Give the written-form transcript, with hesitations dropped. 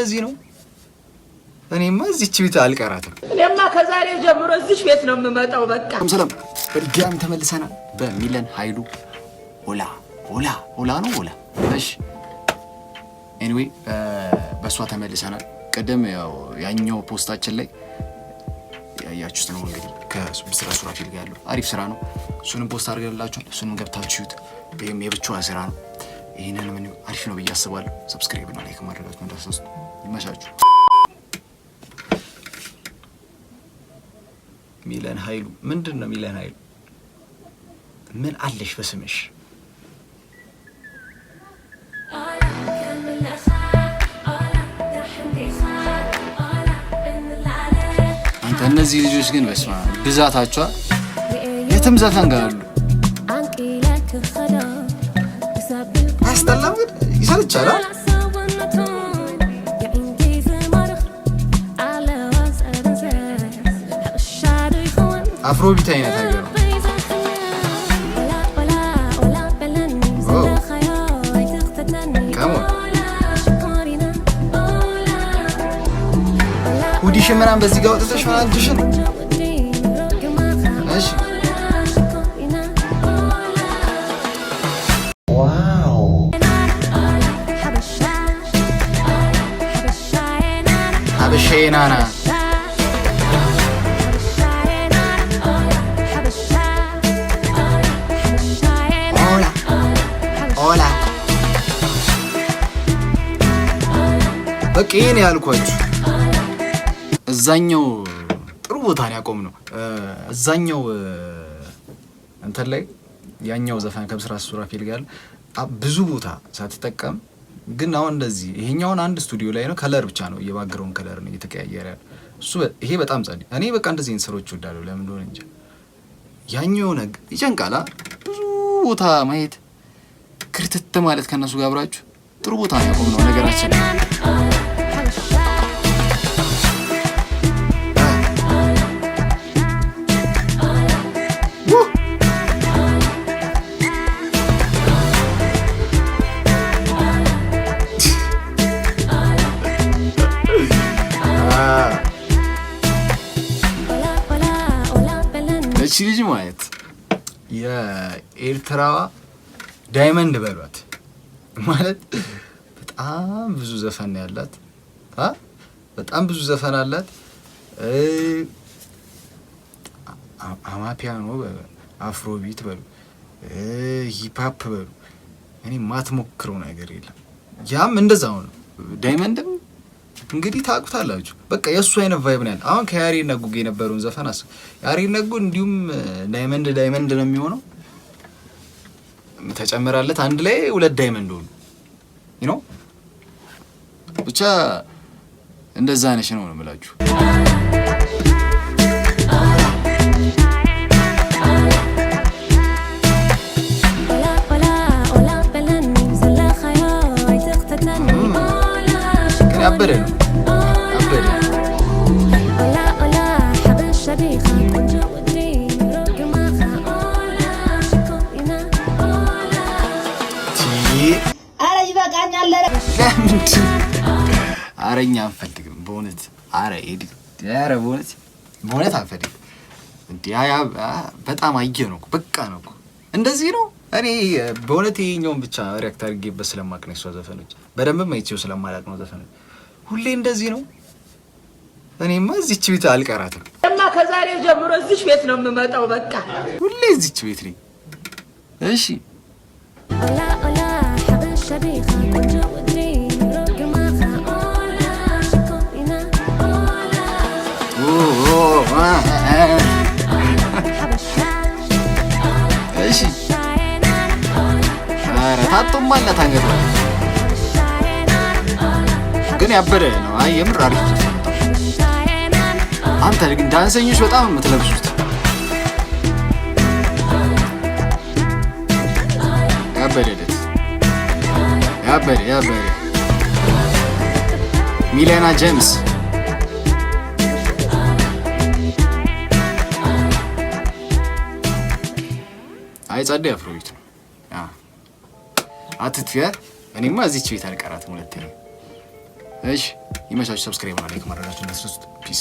እንደዚህ ነው። እኔማ እዚች ቤት አልቀራትም። እኔማ ከዛሬ ጀምሮ እዚች ቤት ነው የምመጣው። በቃ ሰላም በድጋሚ ተመልሰናል በሚለን ኃይሉ ኦላ ነው ኦላ። እሺ ኤኒዌይ በሷ ተመልሰናል። ቀደም ያኛው ፖስታችን ላይ ያያችሁት ነው እንግዲህ ከስራ ሱራፊል ጋር ያለው አሪፍ ስራ ነው። እሱንም ፖስት አድርገንላችኋል። እሱንም ገብታችሁት በየም የብቻዋ ስራ ነው። ይሄንን ምን አሪፍ ነው ብዬ አስባለሁ። ሰብስክራይብ እና ላይክ ማድረጋችሁን እንዳትረሱ። ይመቻችሁ። ሚለን ኃይሉ ምንድን ነው? ሚለን ኃይሉ ምን አለሽ በስምሽ? አንተ እነዚህ ልጆች ግን በስማ ብዛታቸው የትም ዘፈን ጋር አሉ። አስጠላም ግን ይሰልቻል። አፍሮቢት አይነት ነገር ነው። ሁዲሽን ምናምን በዚህ ጋር ወጥተሽ ምናምን ድሽን እሺ ዋው ሀበሻዬናና ኦላ በቃ ይሄን ያልኳችሁ እዛኛው ጥሩ ቦታ ነው ያቆምነው። እዛኛው እንትን ላይ ያኛው ዘፈን ከብስራት ሱራፊል ጋር ብዙ ቦታ ሳትጠቀም ግን አሁን እንደዚህ ይሄኛውን አንድ ስቱዲዮ ላይ ነው ከለር ብቻ ነው የባክግራውንድ ከለር ነው እየተቀያየረ እሱ ይሄ በጣም ጸድ። እኔ በቃ እንደዚህ እንስሮች ወዳለሁ ለምን እንደሆነ እንጂ ያኛው ነገር ይጨንቃላ። ብዙ ቦታ ማየት ክርትት ማለት ከነሱ ጋር አብራችሁ ጥሩ ቦታ ነው ያቆምነው ነገራችን። እቺ ልጅ ማለት የኤርትራዋ ዳይመንድ በሏት ማለት በጣም ብዙ ዘፈን ያላት በጣም ብዙ ዘፈን አላት። አማፒያኖ አፍሮቢት በሉ ሂፕሆፕ በሉ እኔ ማትሞክረው ነገር የለም። ያም እንደዛው ነው። ዳይመንድም እንግዲህ ታውቁታላችሁ። በቃ የሱ አይነት ቫይብ ነው ያለው። አሁን ከያሬድ ነጉ ጋር የነበረውን ዘፈን አስ ያሬድ ነጉ እንዲሁም ዳይመንድ ነው የሚሆነው። ተጨመራለት አንድ ላይ 2 ዳይመንድ ሆኑ ነው ብቻ እንደዛ ነሽ ነው የምላችሁ። ያበደ ነው ያበደ አረኛ አንፈልግም በእውነት አረ በእውነት አንፈልግም። እንዲያ በጣም አየህ ነው በቃ ነው እንደዚህ ነው። እኔ በእውነት ይሄኛውን ብቻ ሪያክት አድርጌበት ስለማቅ ነው። እሷ ዘፈኖች በደንብ አይቼው ስለማላቅ ነው ዘፈኖች ሁሌ እንደዚህ ነው። እኔማ እዚች ቤት አልቀራትም። እማ ከዛሬ ጀምሮ እዚች ቤት ነው የምመጣው። በቃ ሁሌ እዚች ቤት ነኝ። እሺ እሺ ኧረ ታጦማላት አንገቷ ግን ያበደ ነው። አይ የምር አሪፍ ነው። አንተ ግን ዳንሰኞች በጣም የምትለብሱት ያበደ ሚሊያና ጄምስ አይ ጸዴ አፍሮቢት ነው። አትጥፊያ እኔማ እዚች ቤት አልቀራትም። ሁለቴ ነው እሺ ይመቻችሁ። ሰብስክራይብ እና ላይክ ማድረጋችሁን እንዳትረሱ። ፒስ